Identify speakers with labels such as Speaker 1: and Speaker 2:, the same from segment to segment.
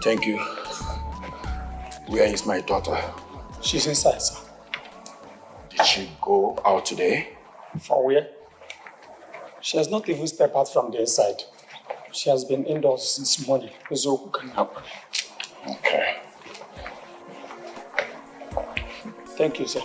Speaker 1: Thank you. Where is my daughter?
Speaker 2: She's inside, sir.
Speaker 1: Did she go out today?
Speaker 2: For where? She has not even stepped out from the inside. She has been indoors since morning. So can help.
Speaker 1: Okay.
Speaker 2: Thank you, sir.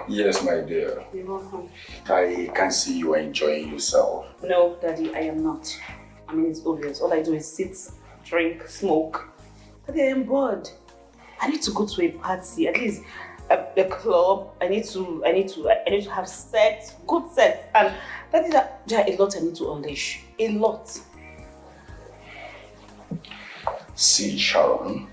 Speaker 1: Yes, my dear.
Speaker 3: You're welcome.
Speaker 1: I can see you are enjoying yourself.
Speaker 3: No, Daddy, I am not. I mean, it's obvious. All I do is sit, drink, smoke. Daddy, I am bored. I need to go to a party, at least a club. I need to have sex, good sex, and Daddy, there are a lot I need to unleash. A lot.
Speaker 1: See, Sharon,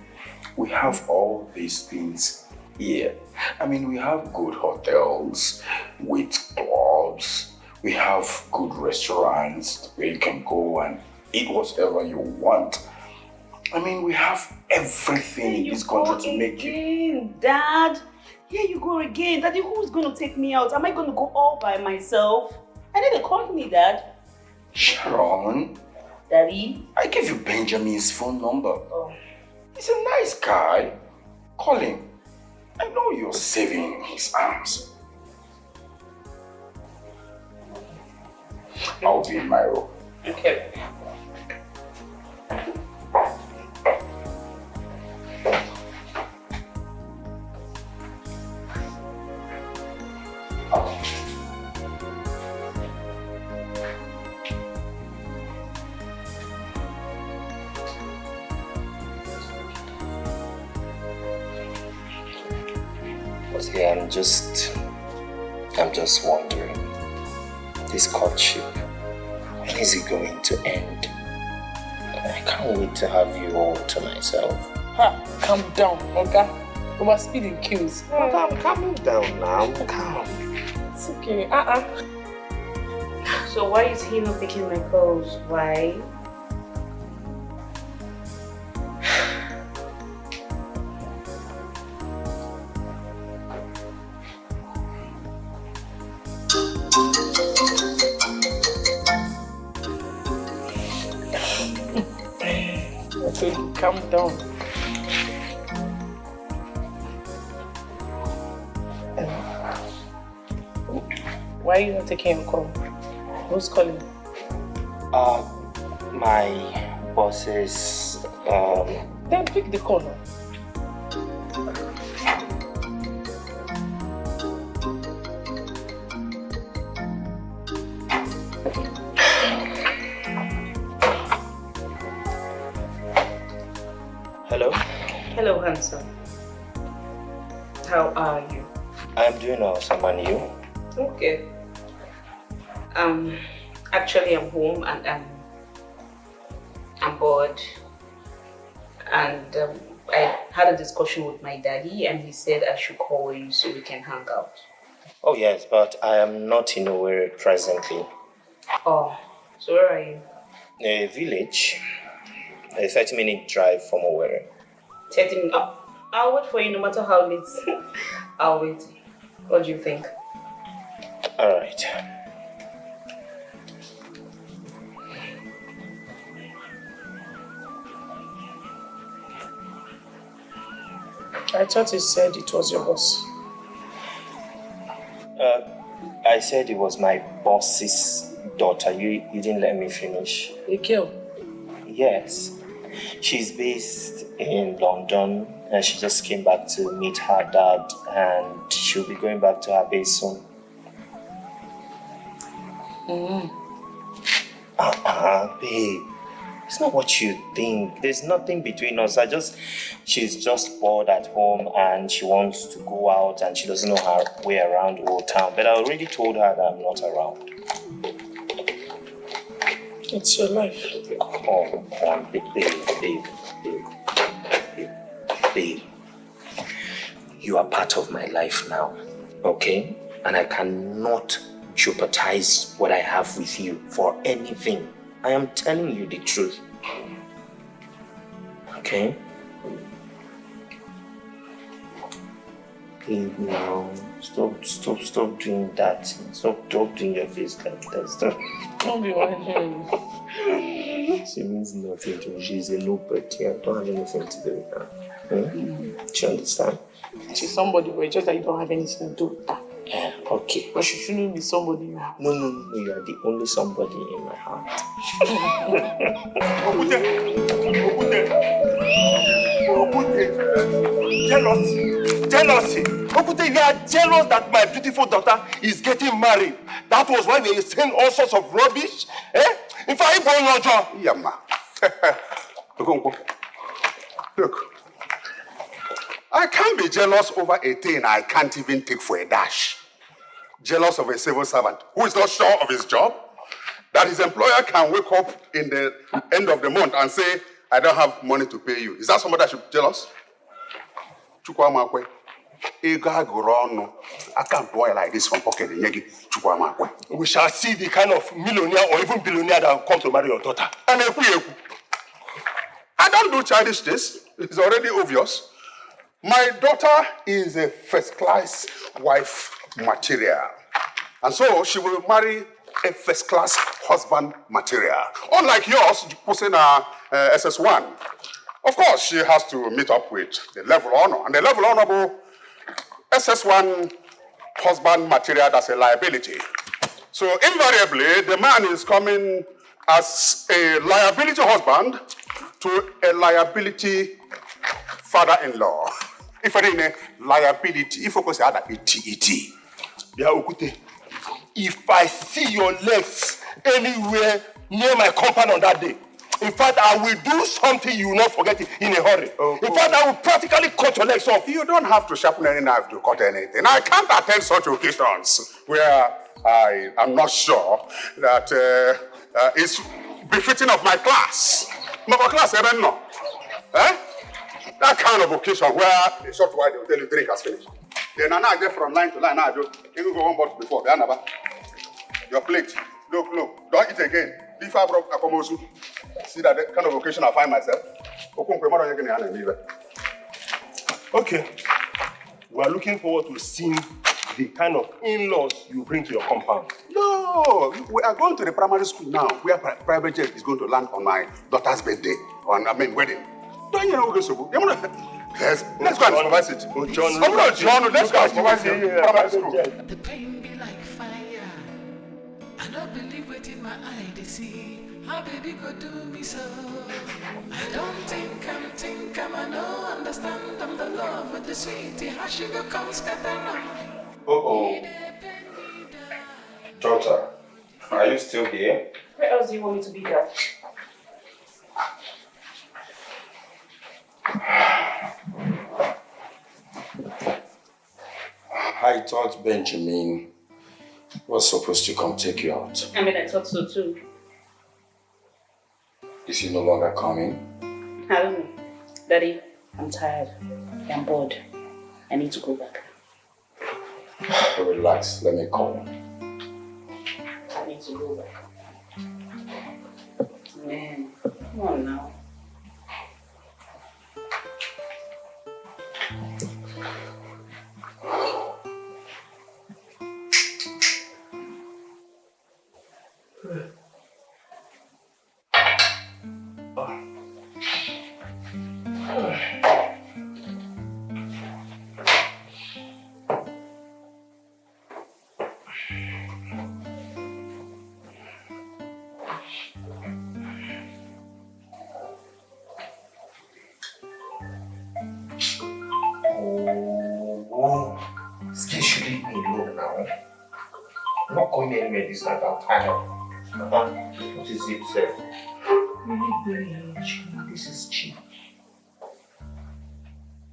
Speaker 1: we have all these things here. I mean, we have good hotels with clubs. We have good restaurants where you can go and eat whatever you want. I mean, we have everything in this country to make you...
Speaker 3: Dad, here you go again. Daddy, who's going to take me out? Am I going to go all by myself? I need a company, Dad.
Speaker 1: Sharon.
Speaker 3: Daddy?
Speaker 1: I gave you Benjamin's phone number.
Speaker 3: Oh.
Speaker 1: He's a nice guy. Call him. I know you're saving his arms. I'll be in my room.
Speaker 3: Okay.
Speaker 4: Yeah, I'm just wondering, this courtship, when is it going to end? I can't wait to have you all to myself.
Speaker 5: Ha! Calm down, okay? Over speeding kills.
Speaker 4: I'm calming down now. Calm.
Speaker 5: It's okay.
Speaker 3: So why is he not picking my calls? Why?
Speaker 5: Calm down. Why are you not taking a call? Who's calling?
Speaker 4: My bosses.
Speaker 5: Then pick the call now.
Speaker 4: Hello?
Speaker 3: Hello, handsome. How are you?
Speaker 4: I'm doing awesome, and you?
Speaker 3: Okay. Actually, I'm home and I'm bored. And I had a discussion with my daddy, and he said I should call you so we can hang out.
Speaker 4: Oh yes, but I am not in Owerri presently.
Speaker 3: Oh, so where are you?
Speaker 4: A village. A 30-minute drive from Owerri.
Speaker 3: 30 minutes. Oh, I'll wait for you no matter how late. I'll wait. What do you think?
Speaker 4: All right.
Speaker 5: I thought you said it was your boss.
Speaker 4: I said it was my boss's daughter. You didn't let me finish.
Speaker 5: A girl?
Speaker 4: Yes. She's based in London and she just came back to meet her dad and she'll be going back to her base soon. Babe. It's not what you think. There's nothing between us. She's just bored at home and she wants to go out and she doesn't know her way around Old Town. But I already told her that I'm not around.
Speaker 5: It's your life.
Speaker 4: Come on, babe. You are part of my life now, okay? And I cannot jeopardize what I have with you for anything. I am telling you the truth. Okay? Please now, stop doing that. Stop doing your face like that. Stop.
Speaker 5: Don't be wondering.
Speaker 4: She means nothing to me. She's a nobody. I don't have anything to do with her. Do you understand?
Speaker 5: She's somebody, but it's just that you don't have anything to do with her.
Speaker 4: Yeah, okay.
Speaker 5: But she shouldn't be somebody in your house.
Speaker 4: No, you are the only somebody in my heart.
Speaker 6: Jealousy. Okute, you are jealous that my beautiful daughter is getting married. That was why we were saying all sorts of rubbish. In fact,
Speaker 7: Yama. Look, I can't be jealous over a thing I can't even take for a dash. Jealous of a civil servant who is not sure of his job, that his employer can wake up in the end of the month and say, I don't have money to pay you. Is that somebody that should be jealous? Chukwamakwe. I can't buy like this from pocket.
Speaker 6: we shall see the kind of millionaire or even billionaire that will come to marry your daughter.
Speaker 7: And I don't do childish this. It's already obvious. My daughter is a first-class wife material. And so she will marry a first-class husband material. Unlike yours, posting a SS1. Of course, she has to meet up with the level honor. And the level honorable SS1 husband material, that's a liability. So invariably, the man is coming as a liability husband to a liability father-in-law. If I didn't liability, if I could say that ET.
Speaker 6: If I see your legs anywhere near my compound on that day, in fact, I will do something you will not forget it in a hurry. In fact, I will practically cut your legs off.
Speaker 7: You don't have to sharpen any knife to cut anything. I can't attend such occasions where I am not sure that it's befitting of my class. My class, I don't know. That kind of occasion where a short while they will tell you drink has finished. Then I get from line to line. I do. You go one bottle before. Your plate. Look. Don't eat again. If I broke Akomosu. See that kind of occasion I find myself.
Speaker 6: Okay. We are looking forward to seeing the kind of in-laws you bring to your compound.
Speaker 7: No, we are going to the primary school now, where private jet is going to land on my daughter's birthday, wedding. Don't you know this? Let's go and supervise it.
Speaker 6: John,
Speaker 7: let's go and supervise it. Primary school.
Speaker 8: The pain be like fire. I don't believe it in my eye to see how baby could do me so. I don't think I'm I know, understand I'm the love with the sweetie. How sugar comes scatter.
Speaker 1: Daughter, are you still here?
Speaker 3: Where else do you want me to be, Dad?
Speaker 1: I thought Benjamin was supposed to come take you out.
Speaker 3: I thought so too.
Speaker 1: Is he no longer coming?
Speaker 3: I don't know. Daddy, I'm tired. I'm bored. I need to go back.
Speaker 1: Relax, let me call him.
Speaker 3: I need to go back. Man, come on now.
Speaker 4: I'm not going anywhere this night. I'm tired. What is it, sir? This is cheap.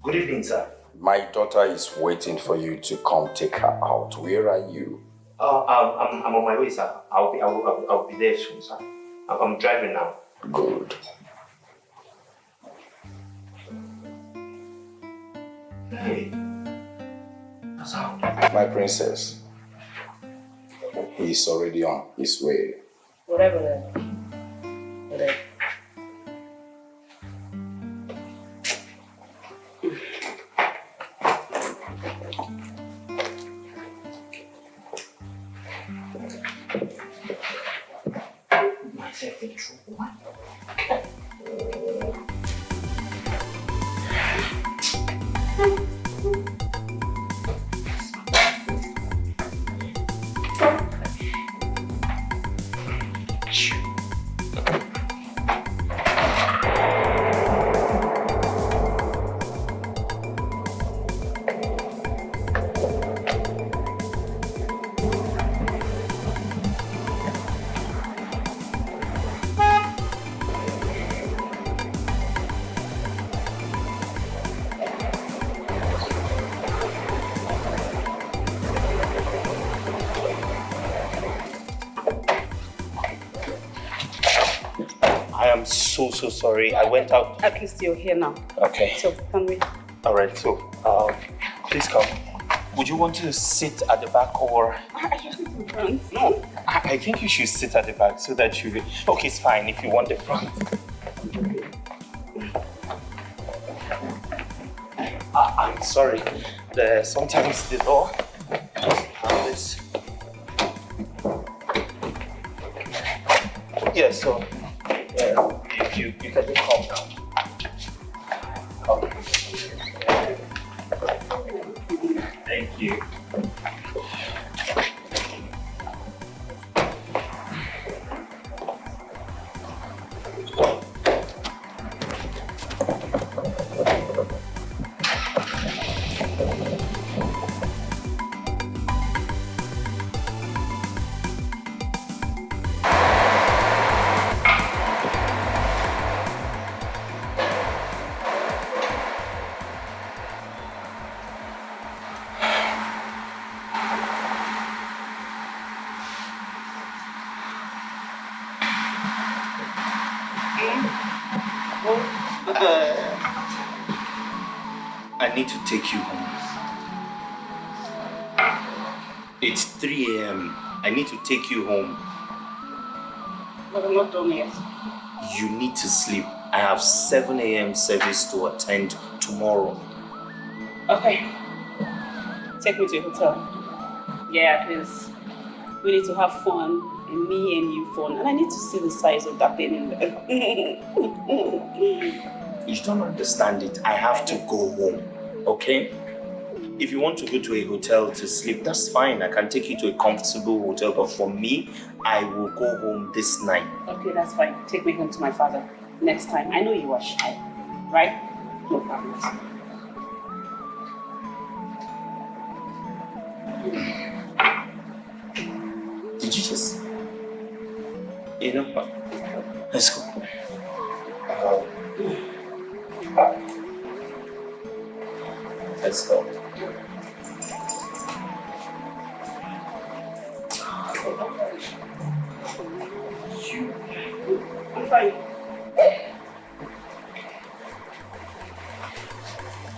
Speaker 4: Good evening, sir.
Speaker 1: My daughter is waiting for you to come take her out. Where are you?
Speaker 4: I'm on my way, sir. I'll be there soon, sir. I'm driving now.
Speaker 1: Good.
Speaker 4: Hey,
Speaker 1: My princess, he's already on his way.
Speaker 3: Whatever then. Whatever.
Speaker 4: I am so sorry. I went out.
Speaker 3: At least you're here now.
Speaker 4: Okay.
Speaker 3: So, can we?
Speaker 4: Alright, so please come. Would you want to sit at the back or?
Speaker 3: I usually sit in front.
Speaker 4: No, I think you should sit at the back so that you. Okay, it's fine if you want the front. I'm sorry. Sometimes the door have this. Yeah, so you can just calm down. Calm. Thank you. I need to take you home. It's 3 a.m. I need to take you home.
Speaker 3: But I'm not done yet.
Speaker 4: You need to sleep. I have 7 a.m. service to attend tomorrow.
Speaker 3: Okay. Take me to a hotel. Yeah, please. We need to have fun. And me and you fun. And I need to see the size of that thing in there.
Speaker 4: You don't understand it. I have to go home. Okay? If you want to go to a hotel to sleep, that's fine. I can take you to a comfortable hotel. But for me, I will go home this night.
Speaker 3: Okay, that's fine. Take me home to my father next time. I know you are shy, right? No problem.
Speaker 4: Did you just... You know what? Let's go. Let's go.
Speaker 3: I'm fine.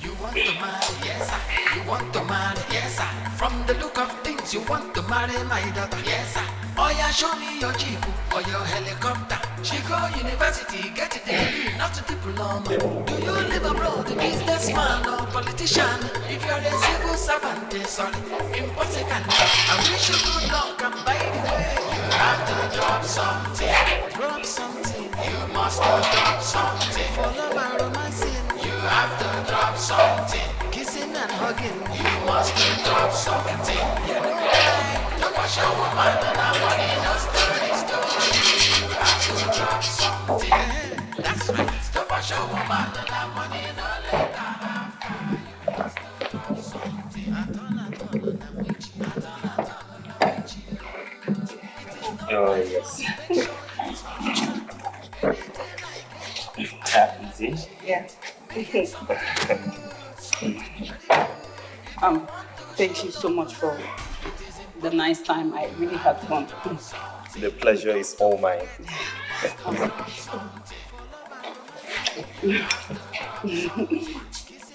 Speaker 8: You want to marry, yes sir. You want to marry, yes sir. From the look of things, you want to marry my daughter, yes sir. Oh yeah, show me your jeep or your helicopter. She go university, get a degree, not a diploma. Do you live abroad, a businessman or politician? If you're a civil servant, sorry, impossible. I wish you good luck, and by the way, you have to drop something. Drop something. You must drop something. Follow my romancing. You have to drop something. Kissing and hugging. You must drop something. You know why? Look at your woman and I want in a story. You have to drop something. That's right. Stop at your woman and I want in a letter. You must drop something.
Speaker 4: Oh, yes. Easy?
Speaker 3: Yeah. Thank you so much for the nice time. I really had fun.
Speaker 4: The pleasure is all mine.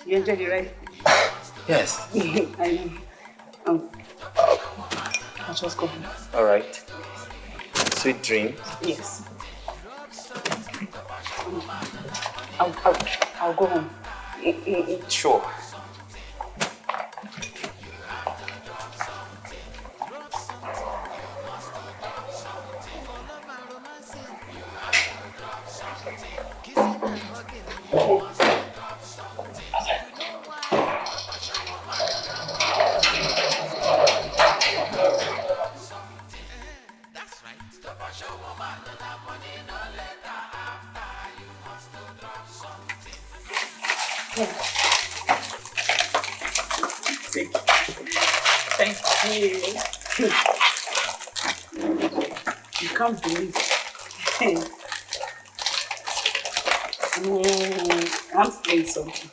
Speaker 3: You enjoyed it, right?
Speaker 4: Yes.
Speaker 3: I know. I'll just go home.
Speaker 4: Alright. Sweet dreams.
Speaker 3: Yes. I'll go home.
Speaker 4: Sure.
Speaker 3: Thank you. You can't believe it. I want to tell you something.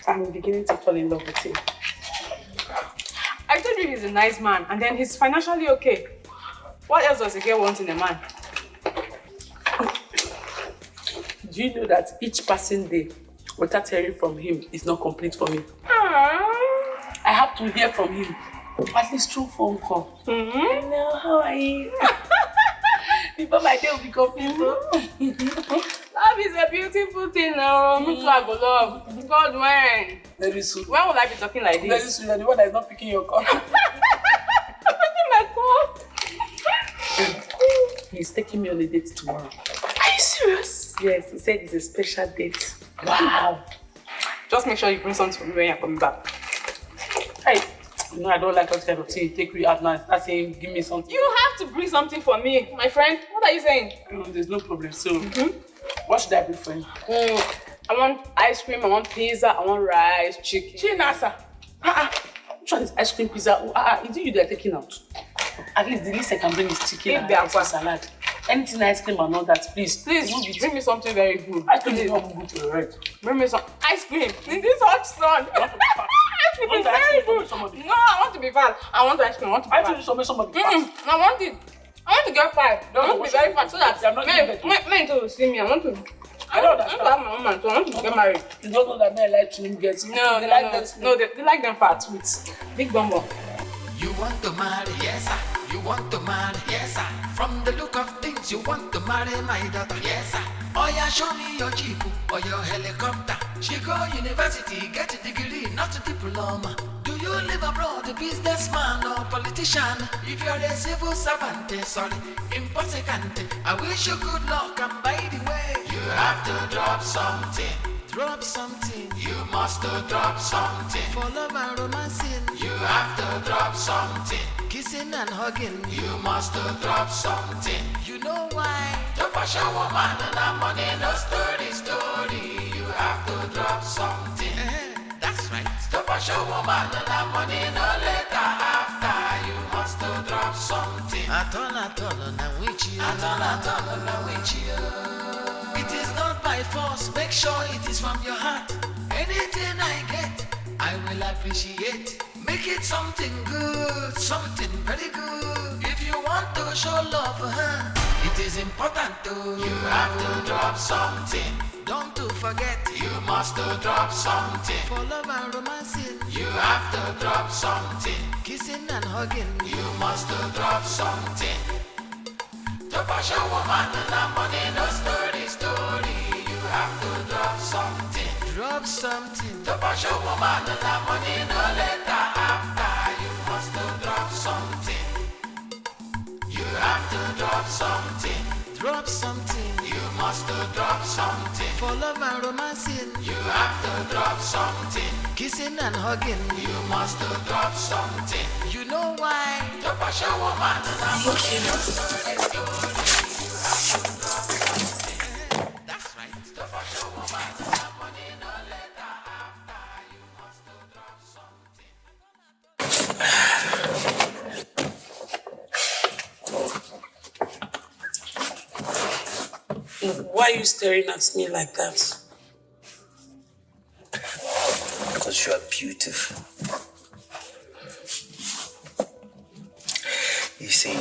Speaker 3: I'm beginning to fall in love with him.
Speaker 5: I told you he's a nice man, and then he's financially okay. What else does a girl want in a man?
Speaker 3: Do you know that each passing day without hearing from him is not complete for me? I have to hear from him, at least through phone call. Hello, how are you? Before my day will be complete.
Speaker 5: Love is a beautiful thing, no? Me too, I go love. God, when?
Speaker 3: Very soon.
Speaker 5: When will I be talking like
Speaker 3: Very
Speaker 5: this?
Speaker 3: soon, you're the one that is not picking your call.
Speaker 5: I'm picking my call.
Speaker 3: He's taking me on a date tomorrow.
Speaker 5: Are you serious?
Speaker 3: Yes, he said it's a special date.
Speaker 5: Wow. Just make sure you bring something for me when you're coming back.
Speaker 3: Hey, you know I don't like that kind of thing. Take me out now. Start saying, give me something.
Speaker 5: You have to bring something for me, my friend. What are you saying?
Speaker 3: There's no problem. So, what should I bring for you?
Speaker 5: I want ice cream, I want pizza, I want rice, chicken.
Speaker 3: Chinasa. Which one is ice cream, pizza? Is it you that are taking out? At least the least I can bring is chicken and rice and salad. Anything ice cream and all that, please.
Speaker 5: Please, bring me something very good.
Speaker 3: Ice cream is not good to your head.
Speaker 5: Bring me some ice cream in this hot sun. Ice cream is very good. No, I want to be fat. I want ice cream. I want to be fat.
Speaker 3: Ice cream is somebody fast.
Speaker 5: I want it. I want to get fat. I want to be very fat so that men will see me. I want to have my own man, so I want to get married.
Speaker 3: You don't know that men like to get
Speaker 5: No, they like them fat with big bumbo.
Speaker 8: You want to marry, yes sir. You want to marry, yes sir. From the look of things, you want to marry my daughter, yes sir. Oh yeah, show me your jeep or your helicopter. She go university, get a degree, not a diploma. Do you live abroad, a businessman or politician? If you're a civil servant, sorry, impossible. I wish you good luck, and by the way, you have to drop something. Drop something. You must drop something. For love and romancing. You have to drop something. Kissing and hugging. You must drop something. You know why? To push a woman and that money, no story. You have to drop something. That's right. To push a woman and that money, no later after. You must drop something. At all, na wichi. It is not by force, make sure it is from your heart. Anything I get, I will appreciate. Make it something good, something very good. If you want to show love for her, it is important to. You have to drop something. Don't to forget, you must drop something. For love and romancing, you have to drop something. Kissing and hugging, you must drop something. To push a woman and that money, no story. You have to drop something. Drop something. To push a woman and that money, no later after. You must drop something. You have to drop something. Drop something. You must drop something. For love and romancing, you have to drop something. Kissing and hugging, you must drop something. You know why? To push a woman and that money, no story. That's right. To push a woman and that money, no later after. You must drop something.
Speaker 3: Why are you staring at me like that?
Speaker 4: Because you are beautiful. You see,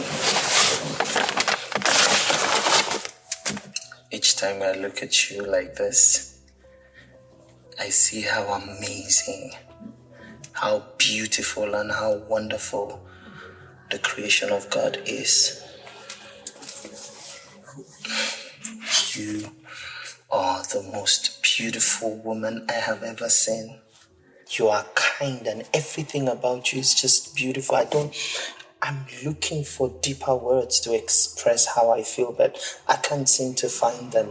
Speaker 4: each time I look at you like this, I see how amazing, how beautiful and how wonderful the creation of God is. You are the most beautiful woman I have ever seen. You are kind and everything about you is just beautiful. I'm looking for deeper words to express how I feel, but I can't seem to find them.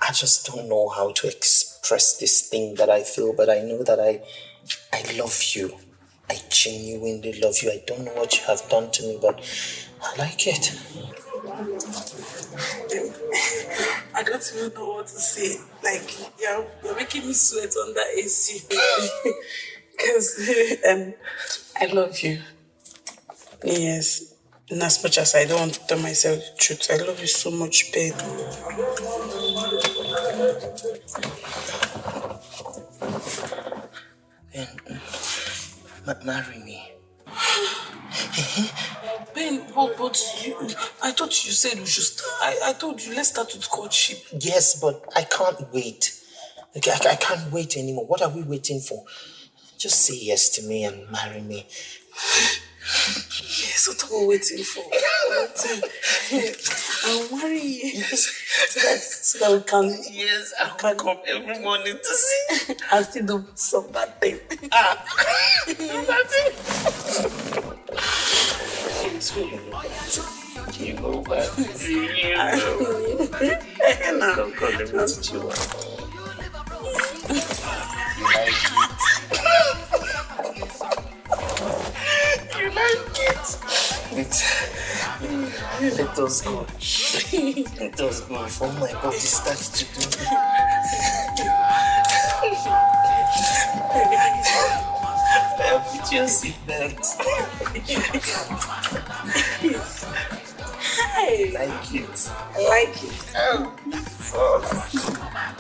Speaker 4: I just don't know how to express this thing that I feel, but I know that I love you. I genuinely love you. I don't know what you have done to me, but I like it.
Speaker 9: I don't even know what to say. Like, you're making me sweat under AC. Because I love you. Yes. And as much as I don't want to tell myself the truth, I love you so much, babe.
Speaker 4: Then marry me.
Speaker 9: Ben, but you, I thought you said we should start. I told you, let's start with courtship.
Speaker 4: Yes, but I can't wait. Okay, I can't wait anymore. What are we waiting for? Just say yes to me and marry me.
Speaker 9: Yes, what are we waiting for? I'll marry you.
Speaker 4: Yes.
Speaker 9: So that we can.
Speaker 4: Yes, I'll come every morning to see.
Speaker 9: I'll still do some bad thing.
Speaker 4: You go back. Don't call him to you. You like it? Let us go. Let us go before my body starts to do it. Put your seatbelt.
Speaker 9: I
Speaker 4: like it.
Speaker 9: I like it.
Speaker 4: Oh,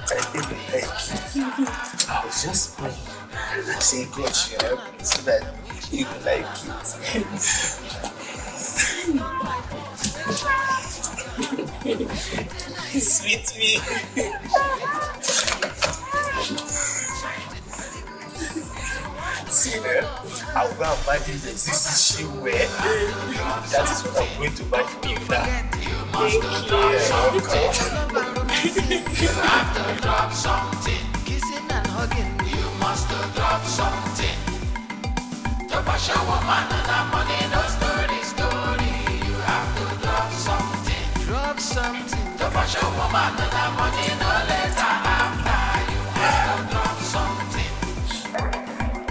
Speaker 4: I think I like it. I was just praying and say, God should help me so that you like it. Sweet me. See there, I'll go and buy this. This is she wear. That is what I'm going to buy for you now. Thank you.
Speaker 8: You have to drop something. Kissing and hugging. You must drop something. To wash a woman and that money, no story. You have to drop something. Drop something. To wash a woman and that money, no later after. You have to drop something.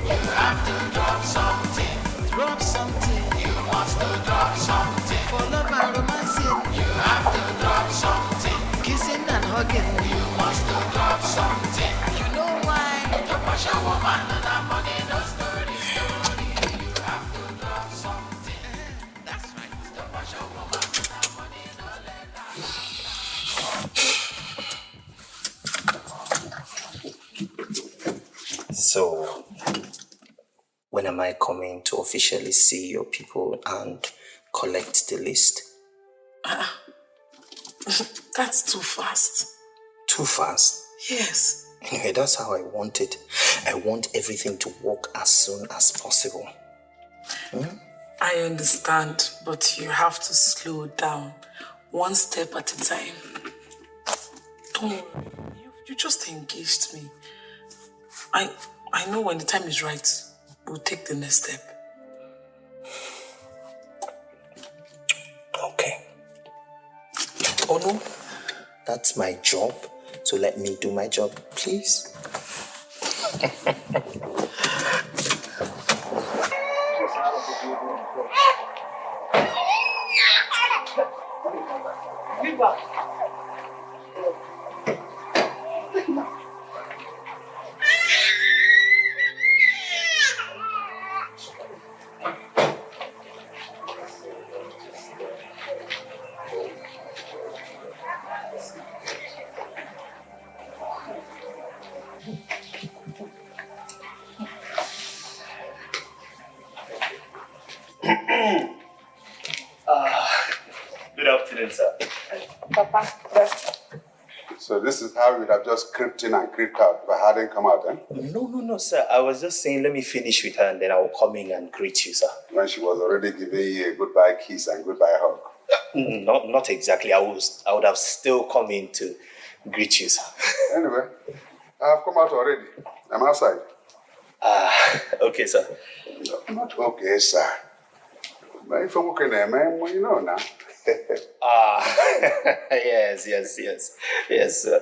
Speaker 8: You have to drop something. Drop something. You must drop something. For love and romancing. You have to drop something. Kissing and hugging. You must drop something. You know why? To wash a woman and that money, no story. You have to drop something. That's right. To wash a woman and that money, no later.
Speaker 4: So, when am I coming to officially see your people and collect the list?
Speaker 9: That's too fast.
Speaker 4: Too fast?
Speaker 9: Yes.
Speaker 4: Anyway, that's how I want it. I want everything to work as soon as possible.
Speaker 9: I understand, but you have to slow down. One step at a time. Don't worry. You just engaged me. I know when the time is right, we'll take the next step.
Speaker 4: Okay. Oh no, that's my job. So let me do my job, please.
Speaker 10: Good afternoon, sir.
Speaker 5: Papa,
Speaker 7: So this is how you would have just creeped in and creeped out if I hadn't come out, eh?
Speaker 4: No, sir. I was just saying, let me finish with her and then I will come in and greet you, sir.
Speaker 7: When she was already giving you a goodbye kiss and goodbye hug.
Speaker 4: Not exactly. I would have still come in to greet you, sir.
Speaker 7: Anyway, I have come out already. I'm outside.
Speaker 4: Okay, sir.
Speaker 7: Not okay, sir. But if I'm working there, man, well, you know now.
Speaker 4: Yes, sir.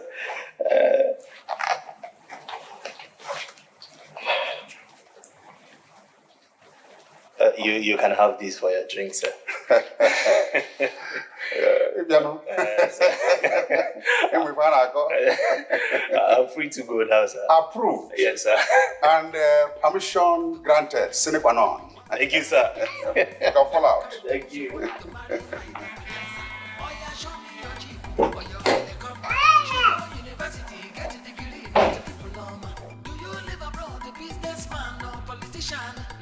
Speaker 4: You can have this for your drink, sir. I'm free to go now, sir.
Speaker 7: Approved.
Speaker 4: Yes, sir.
Speaker 7: And permission granted, sine qua non.
Speaker 4: Thank you, sir.
Speaker 7: You can fall out.
Speaker 4: Thank you.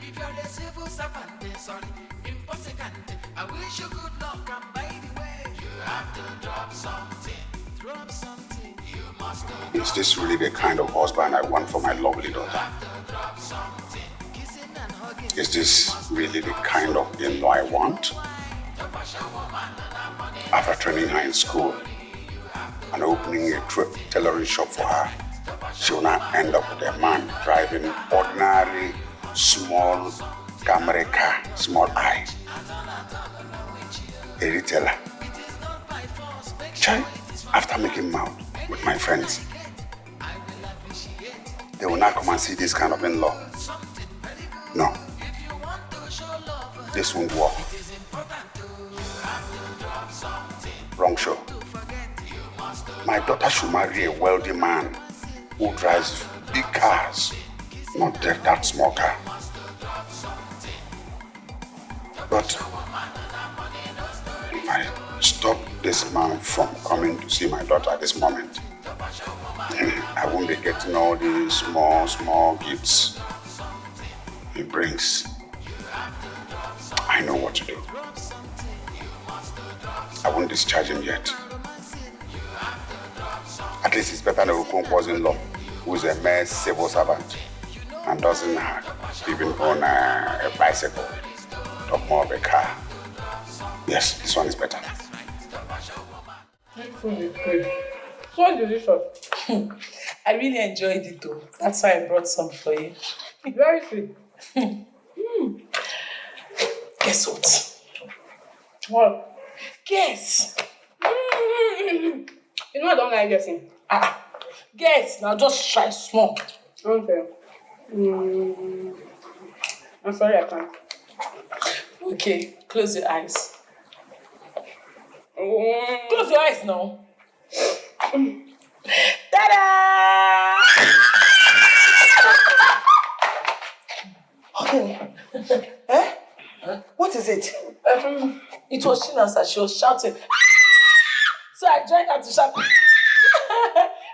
Speaker 8: If you're a civil servant, sorry, impossible. I wish you good luck, and by the way, you have to drop something. Drop something. You must do.
Speaker 7: Is this really the kind of husband I want for my lovely daughter? Is this really the kind of in-law I want? After training her in school and opening a tailoring shop for her, she will now end up with a man driving ordinary small Camry car, small eye. A retailer. Chai, after making mouth with my friends, they will not come and see this kind of in-law. No. This won't work. Wrong show. My daughter should marry a wealthy man who drives big cars, not that small car. But if I stop this man from coming to see my daughter at this moment, I won't be getting all these small gifts he brings. I know what to do. I won't discharge him yet. At least it's better than Okonkwo's in-law, who is a mere civil servant and doesn't even own a bicycle, not more of a car. Yes, this one is better.
Speaker 5: This food is good. So delicious.
Speaker 9: I really enjoyed it though. That's why I brought some for you.
Speaker 5: Very sweet.
Speaker 9: Guess what?
Speaker 5: What?
Speaker 9: Guess.
Speaker 5: You know I don't like guessing.
Speaker 9: Guess. Now just try small.
Speaker 5: Okay. I'm sorry, I can't.
Speaker 9: Okay, close your eyes. Close your eyes now. Ta-da!
Speaker 10: Okay. What is it?
Speaker 9: It was Chinasa. She was shouting. So I joined her to shout.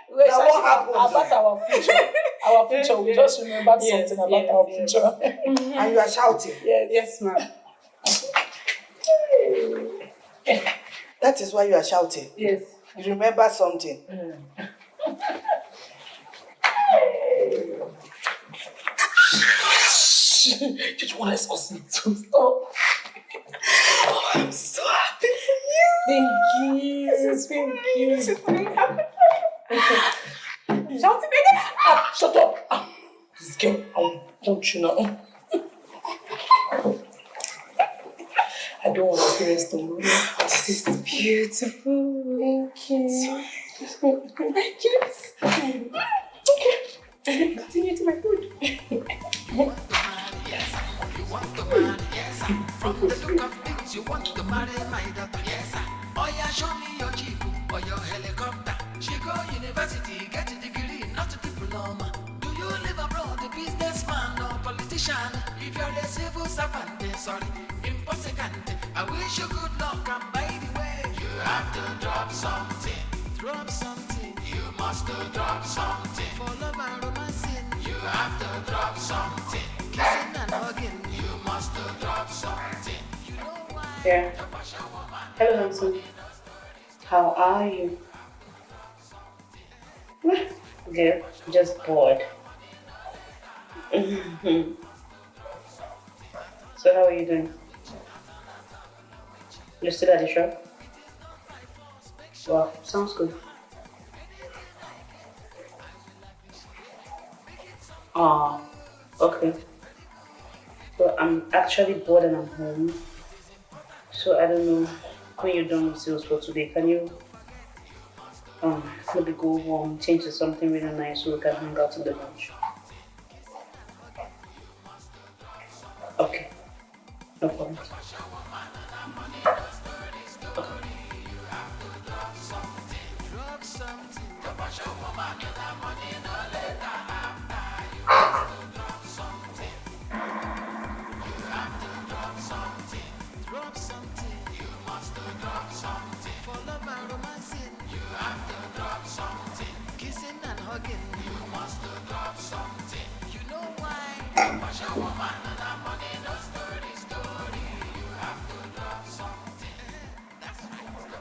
Speaker 9: We were shouting about our future. Our future. We just remembered something about our future.
Speaker 10: And you are shouting?
Speaker 5: Yes, ma'am.
Speaker 10: That is why you are shouting?
Speaker 5: Yes.
Speaker 10: You remember something?
Speaker 9: You just want us to stop. Oh, I'm so happy for you. Thank you. Thank you. Shouting again. Shut up. This girl, I want you now. I don't want to experience the movie. This is beautiful. Thank you. Thank you. Okay. Continue to my food.
Speaker 8: From the look of things, you want to marry my daughter. Yes, oh yeah, show me your jeep or your helicopter. She go university, get a degree, not a diploma. Do you live abroad, a businessman or politician? If you're a civil servant, sorry, impossible. I wish you good luck, and by the way, you have to drop something. Drop something. You must drop something. For love and romancing, you have to drop something. Kissing and hugging, you must drop something. You know why?
Speaker 3: Yeah. Hello, handsome. How are you? Good. Just bored. So how are you doing? You're still at the shop? Wow, sounds good. Ah, okay. Well, I'm actually bored and I'm home. So I don't know when you're done with sales for today. Can you maybe go home, change to something really nice so we can hang out in the lunch? Okay. No problem.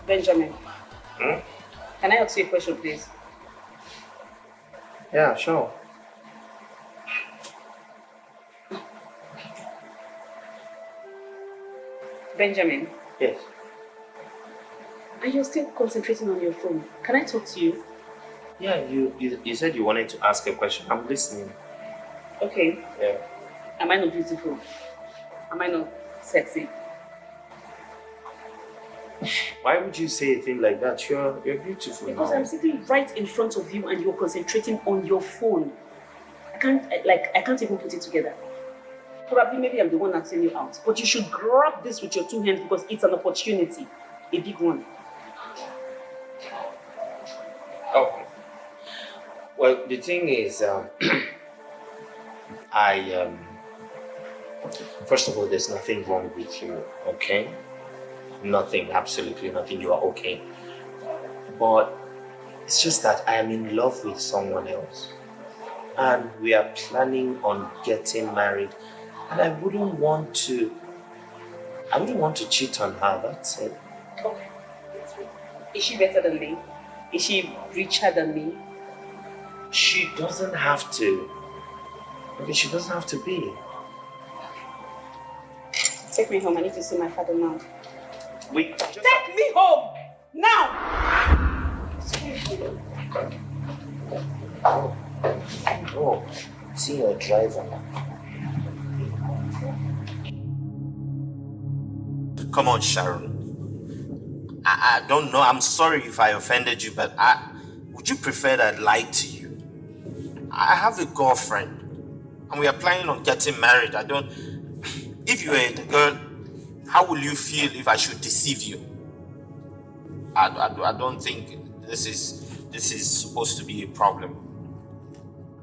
Speaker 3: Benjamin, can I ask you a question, please?
Speaker 4: Yeah, sure.
Speaker 3: Benjamin,
Speaker 4: Yes.
Speaker 3: and you're still concentrating on your phone. Can I talk to you?
Speaker 4: Yeah, you said you wanted to ask a question. I'm listening.
Speaker 3: Okay.
Speaker 4: Yeah.
Speaker 3: Am I not beautiful? Am I not sexy?
Speaker 4: Why would you say a thing like that? You're beautiful.
Speaker 3: Because
Speaker 4: now.
Speaker 3: I'm sitting right in front of you and you're concentrating on your phone. I can't even put it together. Probably maybe I'm the one acting you out. But you should grab this with your two hands because it's an opportunity. A big one.
Speaker 4: Okay. Well, the thing is, first of all, there's nothing wrong with you, okay? Nothing, absolutely nothing. You are okay. But it's just that I am in love with someone else. And we are planning on getting married. And I wouldn't want to cheat on her, that's it.
Speaker 3: Okay. Is she better than me? Is she richer than me?
Speaker 4: She doesn't have to. Okay, she doesn't have to be.
Speaker 3: Take me home. I need to see my father now.
Speaker 4: Wait,
Speaker 3: Take me home! Now!
Speaker 4: Oh, see your driver. Come on, Sharon. I don't know. I'm sorry if I offended you, but would you prefer that I lied to you? I have a girlfriend, and we are planning on getting married. If you were the girl, how will you feel if I should deceive you? I don't think this is supposed to be a problem.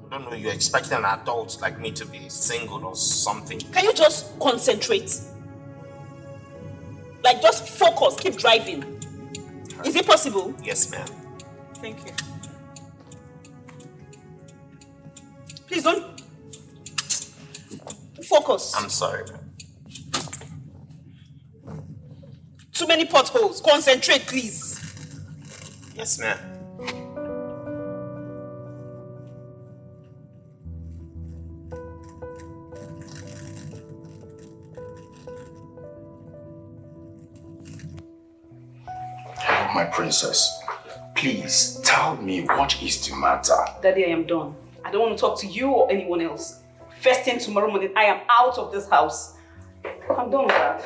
Speaker 4: I don't know, you're expecting an adult like me to be single or something.
Speaker 3: Can you just concentrate? Like, just focus, keep driving. Is it possible?
Speaker 4: Yes, ma'am.
Speaker 3: Thank you. Please don't... Focus.
Speaker 4: I'm sorry, ma'am.
Speaker 3: Too many potholes. Concentrate, please.
Speaker 4: Yes, ma'am.
Speaker 1: My princess, please tell me what is the matter.
Speaker 3: Daddy, I am done. I don't want to talk to you or anyone else. First thing tomorrow morning, I am out of this house. I'm done with that.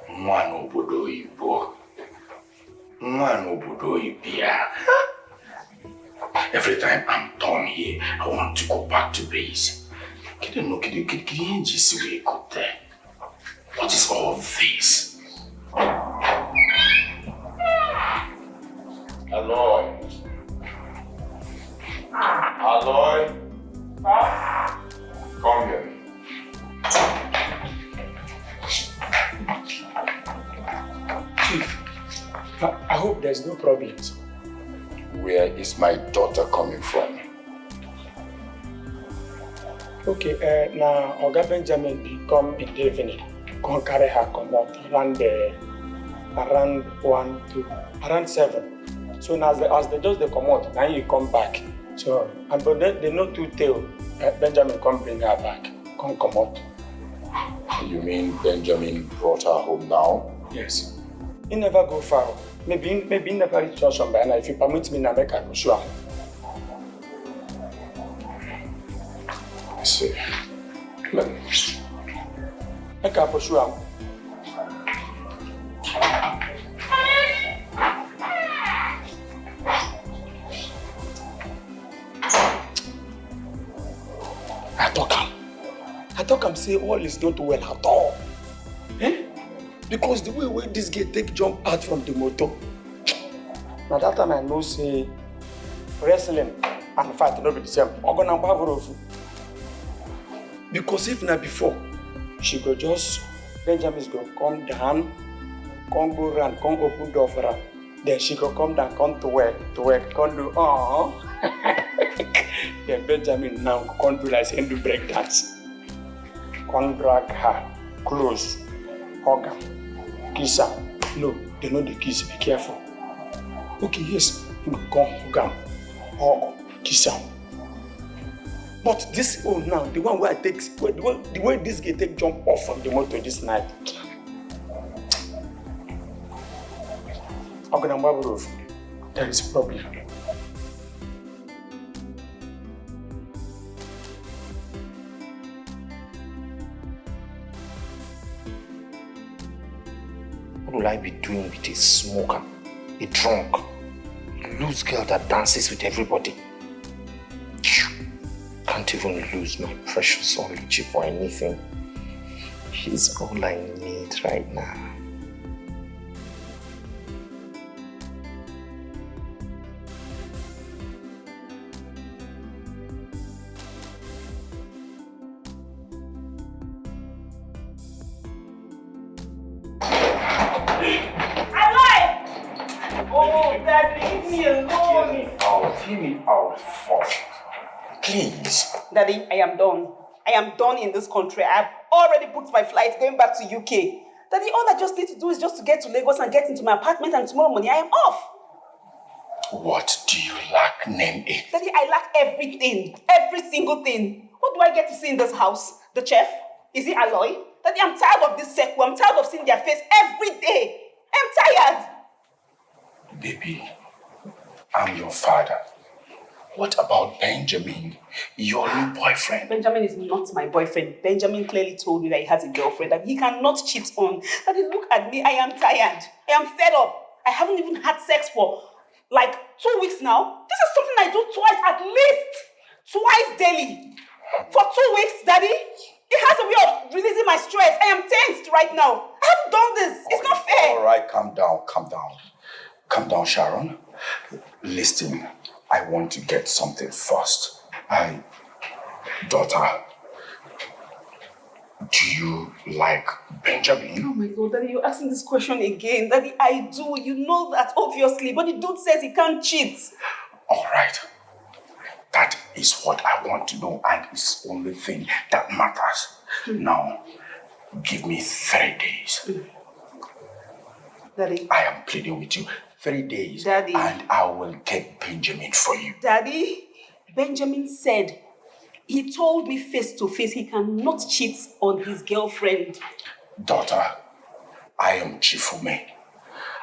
Speaker 1: Nwa obodo Igbo. Nwa obodo Ibia. Every time I'm done here, I want to go back to base. What is all this? Aloy. Aloy. Come here.
Speaker 2: Chief, I hope there's no problems.
Speaker 1: Where is my daughter coming from?
Speaker 2: Okay, now Oga Benjamin come in the evening. Come carry her come out around 7. So now as they just come out, now you come back. So but they know to tell Benjamin come bring her back. Come out.
Speaker 1: You mean Benjamin brought her home now?
Speaker 2: Yes. He never go far. Maybe he never reach junction by now. If you permit me, now make her go sure.
Speaker 1: I see.
Speaker 2: Make her pursue him. I talk him say all is not well at all. Eh? Because the way this guy take jump out from the motor. Now that time I know say wrestling and fight no be the same. Because if not before, she go just Benjamin's go come down, come go round, come open door for her. Then she go come down, come to work, come do Then Benjamin now come do like saying do break dance. Come drag her close, hug her, kiss her. No, they know the kiss, be careful. Okay, yes, you go come hug her, hug, kiss her. But this old now, the one where I take, the way this guy take jump off from the motor this night. There is a problem.
Speaker 4: What will I be doing with a smoker, a drunk, a loose girl that dances with everybody? Can't even lose my precious Oluchi for anything. She's all I need right now.
Speaker 1: Leave me out first. Please.
Speaker 3: Daddy, I am done. I am done in this country. I've already booked my flight going back to UK. Daddy, all I just need to do is just to get to Lagos and get into my apartment, and tomorrow morning I am off.
Speaker 1: What do you lack? Name it.
Speaker 3: Daddy, I lack everything. Every single thing. What do I get to see in this house? The chef? Is it Aloy? Daddy, I'm tired of this circle. I'm tired of seeing their face every day. I'm tired.
Speaker 1: Baby, I'm your father. What about Benjamin, your new boyfriend?
Speaker 3: Benjamin is not my boyfriend. Benjamin clearly told me that he has a girlfriend that he cannot cheat on. Daddy, look at me. I am tired. I am fed up. I haven't even had sex for like 2 weeks now. This is something I do twice, at least. Twice daily. For 2 weeks, Daddy. It has a way of releasing my stress. I am tensed right now. I haven't done this. It's not fair.
Speaker 1: All right, calm down. Calm down, Sharon. Listen, I want to get something first. Daughter, do you like Benjamin?
Speaker 3: Oh my God, Daddy, you're asking this question again. Daddy, I do. You know that, obviously. But the dude says he can't cheat.
Speaker 1: All right. That is what I want to know, and it's the only thing that matters. Now, give me 3 days.
Speaker 3: Daddy.
Speaker 1: I am pleading with you. 3 days.
Speaker 3: Daddy.
Speaker 1: And I will get Benjamin for you.
Speaker 3: Daddy, Benjamin said, he told me face to face he cannot cheat on his girlfriend.
Speaker 1: Daughter, I am Chifume,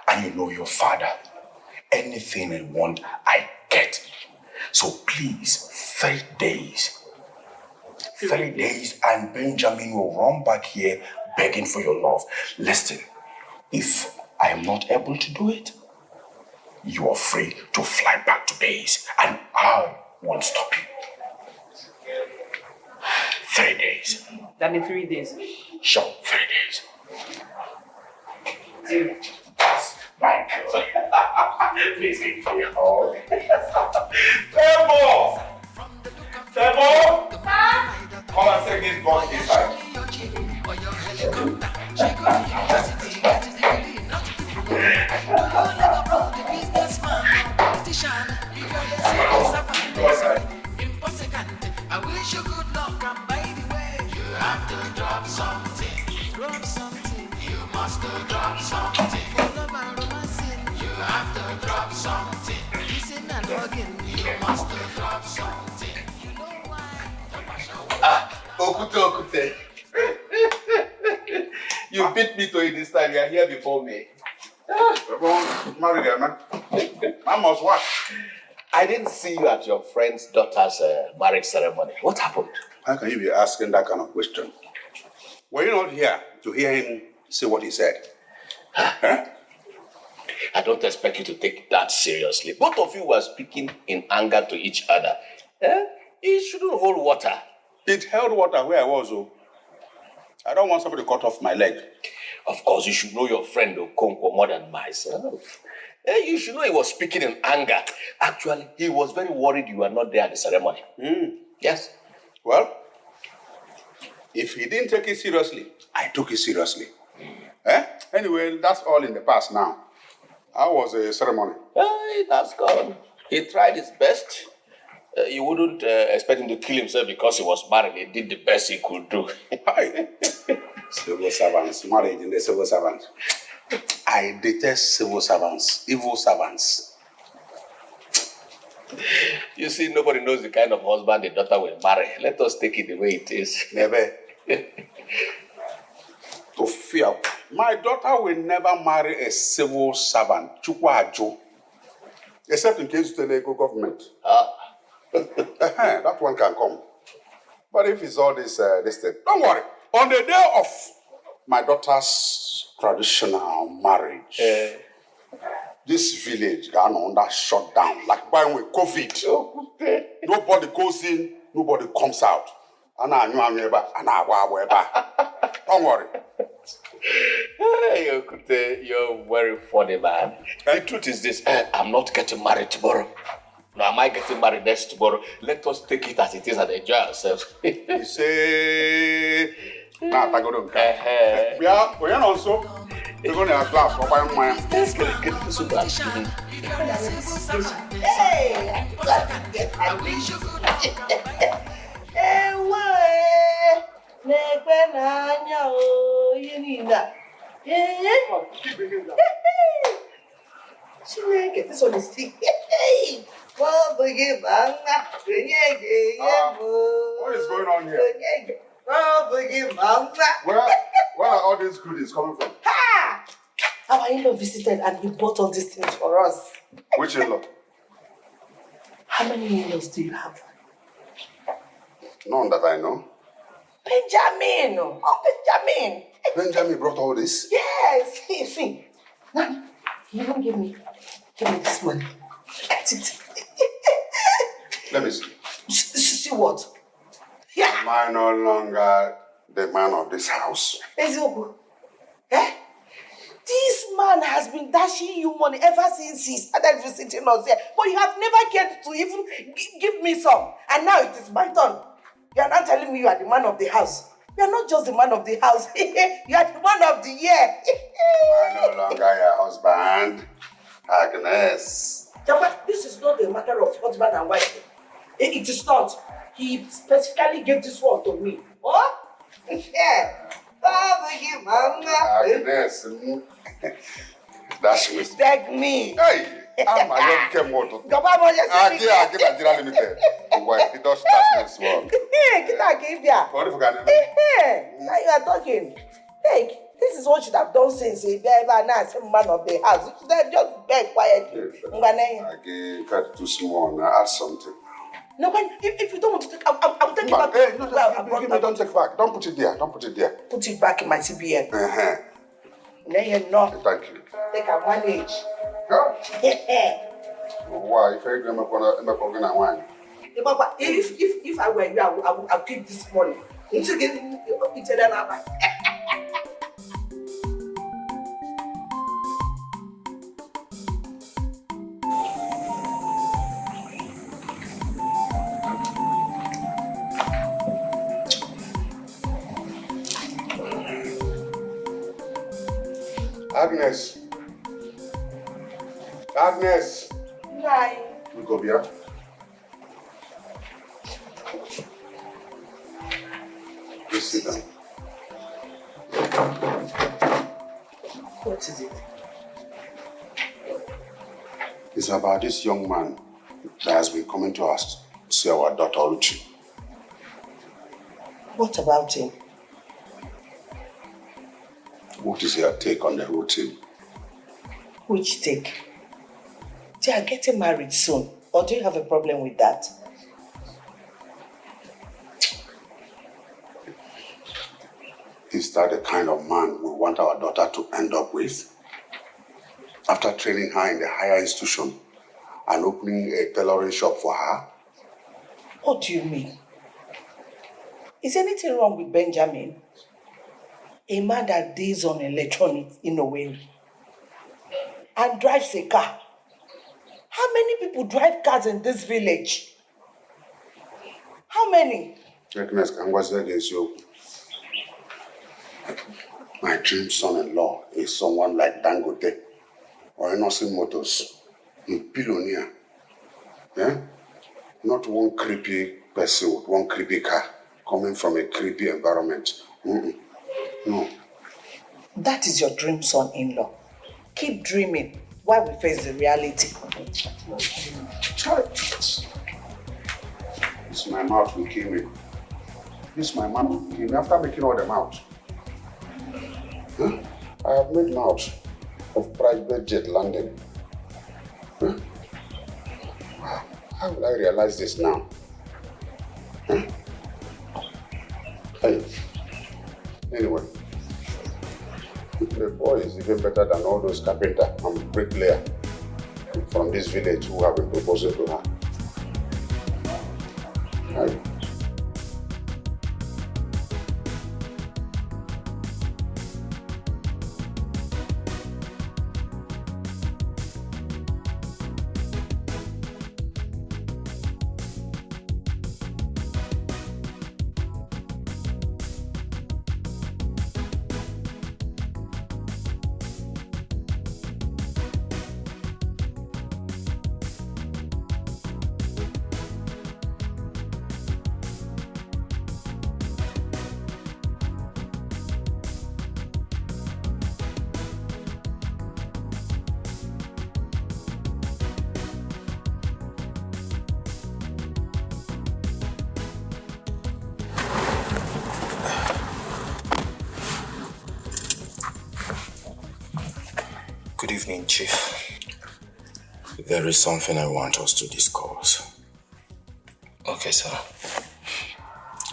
Speaker 1: and you know your father. Anything I want, I get. So please, 3 days. 3 days, and Benjamin will run back here begging for your love. Listen, if I am not able to do it, you are free to fly back to base, and I won't stop you. 3 days.
Speaker 3: That means 3 days.
Speaker 1: Sure, 3 days. My girl. Please give me a hug. Febo! Febo! Come and take this box inside.
Speaker 8: I wish you good luck, and by the way, you have to drop something. must drop something. For love and romancing, you have to drop something. Kissing and hugging, you must drop something. You know why?
Speaker 6: Okute. You beat me to it this time. You are here before me.
Speaker 7: Married there, man. I must what?
Speaker 6: I didn't see you at your friend's daughter's marriage ceremony. What happened?
Speaker 7: How can you be asking that kind of question? Were you not here to hear him say what he said? Huh?
Speaker 6: I don't expect you to take that seriously. Both of you were speaking in anger to each other. It shouldn't hold water.
Speaker 7: It held water where I was, oh. I don't want somebody to cut off my leg.
Speaker 6: Of course, you should know your friend Okonkwo more than myself. You should know he was speaking in anger. Actually, he was very worried you were not there at the ceremony. Yes.
Speaker 7: Well, if he didn't take it seriously, I took it seriously. Anyway, that's all in the past now. How was the ceremony?
Speaker 6: That's gone. He tried his best. You wouldn't expect him to kill himself because he was married. He did the best he could do.
Speaker 7: Civil servants, marriage in the civil servants. I detest civil servants, evil servants.
Speaker 6: You see, nobody knows the kind of husband the daughter will marry. Let us take it the way it is.
Speaker 7: Never. To fear. My daughter will never marry a civil servant, Chukwajo, except in case it's the legal government. That one can come. But if it's all this thing, don't worry. On the day of my daughter's traditional marriage, this village got under shut down, like buying with COVID. Nobody goes in, nobody comes out. Don't worry.
Speaker 6: Hey, Okute, you're very funny, man. The truth is this, I'm not getting married tomorrow. No, am I getting married next tomorrow? Let us take it as it is and enjoy ourselves.
Speaker 7: You say... Nah, I go to Yeah, we're not so. We're going to have glass for buying mine.
Speaker 6: Let's get this super.
Speaker 10: Hey! This one is thick.
Speaker 7: What is going on here? Where are all these goodies coming from?
Speaker 10: Ha! Our in-law visited and he bought all these things for us.
Speaker 7: Which in-law?
Speaker 10: How many in-laws do you have?
Speaker 7: None that I know.
Speaker 10: Benjamin! Oh, Benjamin!
Speaker 7: Benjamin brought all this?
Speaker 10: Yes! See. Now, he even give me this money. Look at it.
Speaker 7: Let me see.
Speaker 10: See what?
Speaker 7: Yeah. Am I no longer the man of this house?
Speaker 10: Eziogu. This man has been dashing you money ever since he started visiting us here. But you have never cared to even give me some. And now it is my turn. You are not telling me you are the man of the house. You are not just the man of the house. You are the man of the year.
Speaker 7: I'm no longer your husband, Agnes.
Speaker 10: But this is not a matter of husband and wife. It is not. He specifically gave this one to me. Oh? Yeah.
Speaker 7: Agnes. That's me.
Speaker 10: Take me.
Speaker 7: Hey, I'm a young Kemoto. Nigeria Limited. Why? It does that's me as well. What if
Speaker 10: now you are talking. Hey, this is what you should have done since you ever announced man of the house. You should have just beg quietly.
Speaker 7: I got too small now. Add something.
Speaker 10: No, but if you don't want to take, I'll take it back.
Speaker 7: Hey, no, don't take it back. Don't put it there. Don't put it there.
Speaker 10: Put it back in my CBN.
Speaker 7: No. Thank you.
Speaker 10: Take a manage.
Speaker 7: Yeah. Why? If I'm going to wine.
Speaker 10: If I were you, I'll keep this money. It's again, it's another.
Speaker 7: Agnes. Agnes.
Speaker 10: Hi.
Speaker 7: We go here. Please sit down.
Speaker 10: What is it?
Speaker 7: It's about this young man that has been coming to us to see our daughter Uchi.
Speaker 10: What about him?
Speaker 7: What is your take on the whole thing?
Speaker 10: Which take? They are getting married soon. Or do you have a problem with that?
Speaker 7: Is that the kind of man we want our daughter to end up with? After training her in the higher institution and opening a tailoring shop for her?
Speaker 10: What do you mean? Is anything wrong with Benjamin? A man that deals on electronics in a way and drives a car. How many people drive cars in this village? How many?
Speaker 7: My dream son-in-law is someone like Dangote or Innocent Motors, a billionaire. Yeah? Not one creepy person with one creepy car coming from a creepy environment. No.
Speaker 10: That is your dream son-in-law. Keep dreaming while we face the reality.
Speaker 7: It's my mouth we came in. This is my mouth we came in after making all the mouth. Huh? I have made mouth of private jet landing. Huh? How will I realize this now? Huh? Hey. Anyway, the boy is even better than all those carpenter and bricklayer from this village who have been proposing to her. Hey.
Speaker 11: Good evening, Chief. There is something I want us to discuss.
Speaker 4: Okay, sir.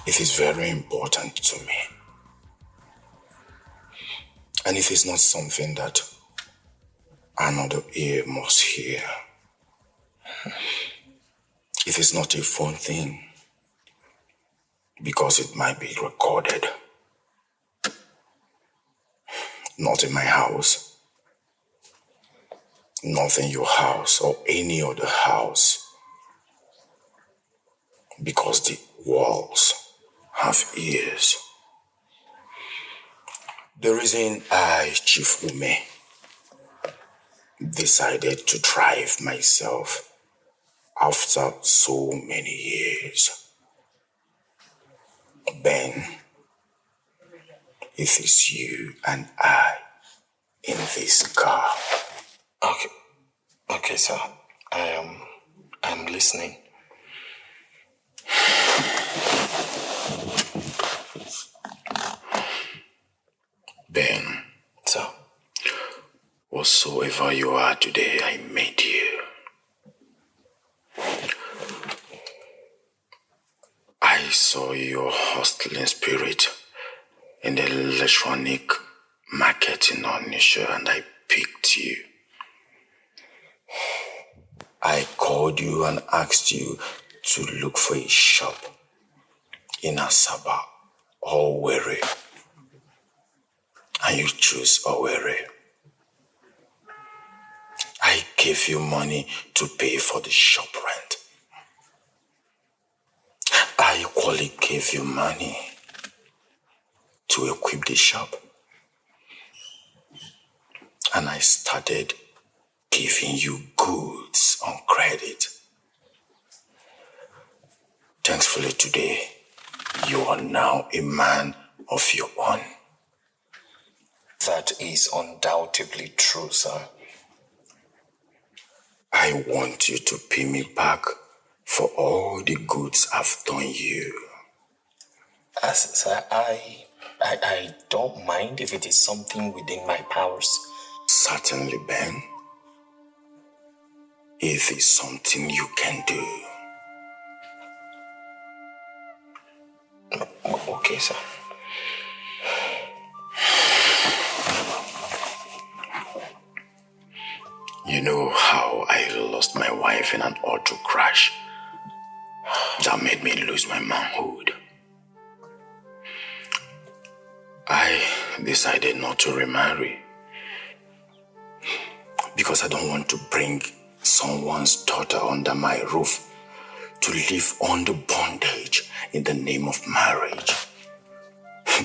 Speaker 11: It is very important to me. And it is not something that another ear must hear. It is not a phone thing, because it might be recorded. Not in my house. Not in your house or any other house, because the walls have ears. The reason I, Chief Ume, decided to drive myself after so many years, Ben, it is you and I in this car.
Speaker 4: Okay, sir. I'm listening.
Speaker 11: Ben.
Speaker 4: Sir.
Speaker 11: Whatsoever you are today, I made you. I saw your hustling spirit in the electronic market in Onisha, and I picked you. I called you and asked you to look for a shop in Asaba or Owerri, and you chose Owerri. I gave you money to pay for the shop rent. I equally gave you money to equip the shop. And I started giving you goods on credit. Thankfully today, you are now a man of your own. That is undoubtedly true, sir. I want you to pay me back for all the goods I've done you. Sir, I don't mind if it is something within my powers. Certainly, Ben. If it's something you can do. Okay, sir. You know how I lost my wife in an auto crash? That made me lose my manhood. I decided not to remarry because I don't want to bring someone's daughter under my roof to live under bondage in the name of marriage.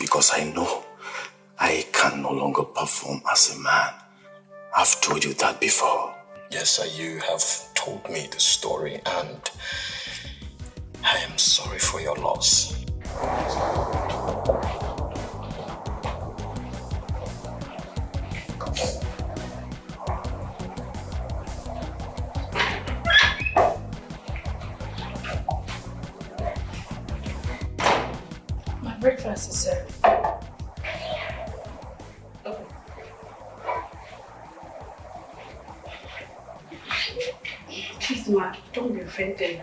Speaker 11: Because I know I can no longer perform as a man. I've told you that before. Yes, sir, you have told me the story, and I am sorry for your loss.
Speaker 5: My breakfast is served. Please, ma, don't be offended.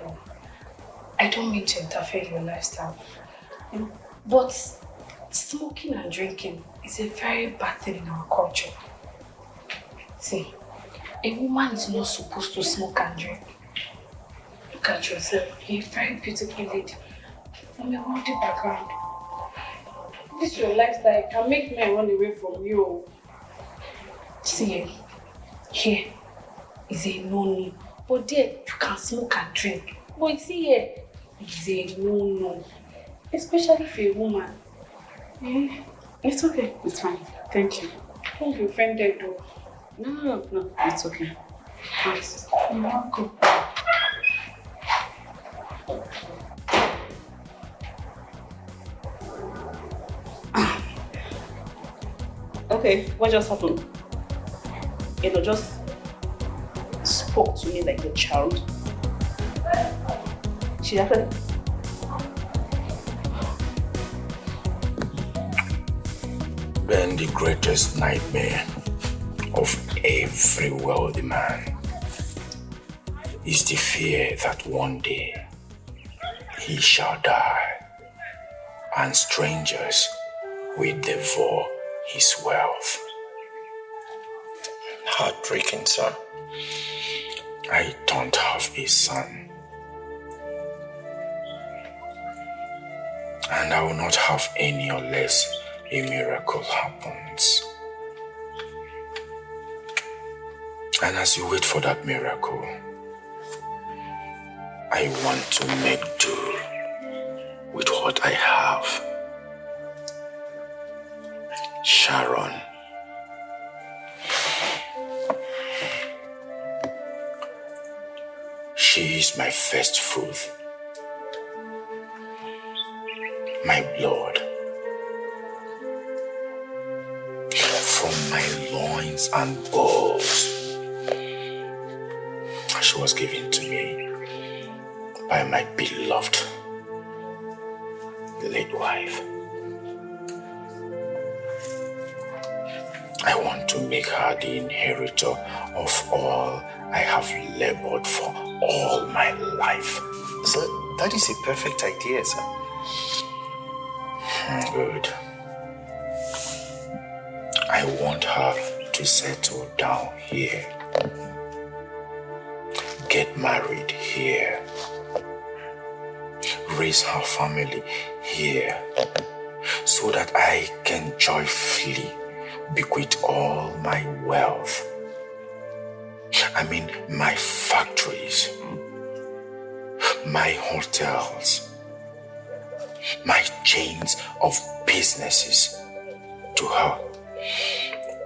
Speaker 5: I don't mean to interfere in your lifestyle. But smoking and drinking is a very bad thing in our culture. See, a woman is not supposed to smoke and drink. Look at yourself. You're a very beautiful lady from a wealthy background. This your lifestyle can make men run away from you. See, here is a no-no. But there, you can smoke and drink. But you see here, it's a no-no. Especially if you're a woman.
Speaker 3: It's okay. It's fine. Thank you.
Speaker 5: Don't be offended though.
Speaker 3: No. It's okay. Thanks.
Speaker 5: You're welcome.
Speaker 3: Okay, what just happened? Just spoke to me like a child. She happened.
Speaker 11: Ben, the greatest nightmare of every wealthy man is the fear that one day he shall die and strangers will devour his wealth. Heartbreaking, sir. I don't have a son. And I will not have any unless a miracle happens. And as you wait for that miracle, I want to make do with what I have. Sharon. She is my first fruit, my blood, from my loins and balls. She was given to me by my beloved late wife. I want to make her the inheritor of all I have labored for all my life.
Speaker 4: Sir, that is a perfect idea, sir.
Speaker 11: Good. I want her to settle down here. Get married here. Raise her family here. So that I can joyfully bequeath all my wealth. I mean, my factories, my hotels, my chains of businesses to her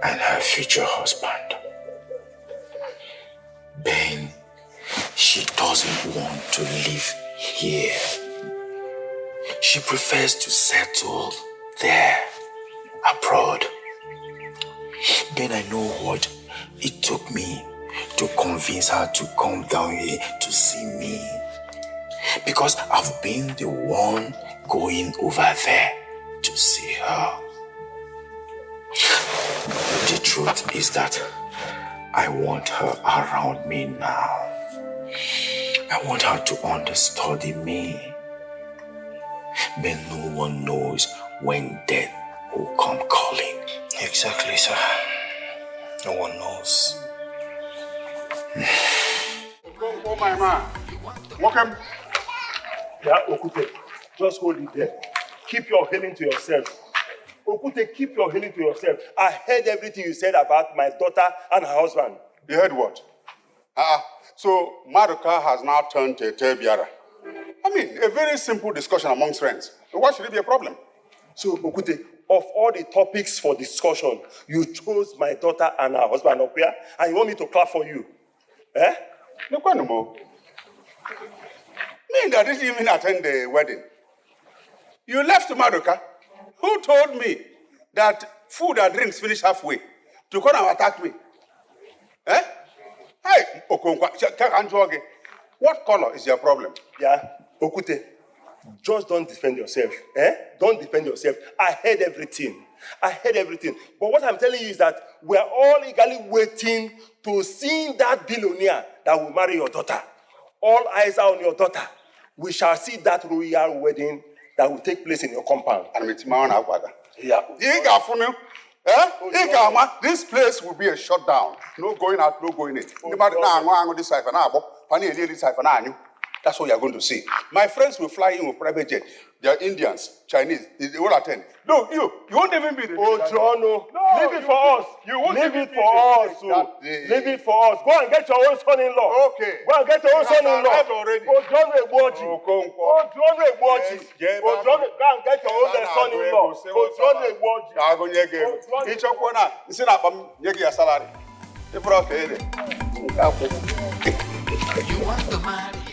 Speaker 11: and her future husband. Ben, she doesn't want to live here. She prefers to settle there, abroad. Then I know what it took me to convince her to come down here to see me. Because I've been the one going over there to see her. The truth is that I want her around me now. I want her to understudy me. But no one knows when death will come calling.
Speaker 4: Exactly, sir. No one knows.
Speaker 7: Oh, my man. Welcome.
Speaker 6: Yeah, Okute, just hold it there. Keep your healing to yourself. Okute, keep your healing to yourself. I heard everything you said about my daughter and her husband.
Speaker 7: You heard what? So Maruka has now turned to a Tebiara. I mean, a very simple discussion amongst friends. Why should it be a problem?
Speaker 6: So, Okute, of all the topics for discussion, you chose my daughter and her husband up here, and you want me to clap for you? Eh?
Speaker 7: Look on the more. Me that didn't even attend the wedding. You left Maruka. Who told me that food and drinks finish halfway to come and attack me? Eh? Hey, Okonkwa, what color is your problem?
Speaker 6: Yeah, Okute, just don't defend yourself. Eh? Don't defend yourself. I heard everything. But what I'm telling you is that we are all eagerly waiting to see that billionaire that will marry your daughter. All eyes are on your daughter. We shall see that royal wedding that will take place in your compound.
Speaker 7: Yeah. This place will be a shutdown. No going out, no going in. That's what you're going to see. My friends will fly in with private jet. They are Indians, Chinese. They will attend. No, you won't even be the
Speaker 6: Jono. Leave it for us. You won't leave it for us. Leave it for us. Go and get your own son-in-law.
Speaker 7: Okay.
Speaker 6: Go and get your own son-in-law.
Speaker 7: Already.
Speaker 6: Jono Eboji. Jono Eboji. Go and get your own son-in-law. Jono Eboji.
Speaker 7: Each of one, it's in a salary.
Speaker 8: You want to marry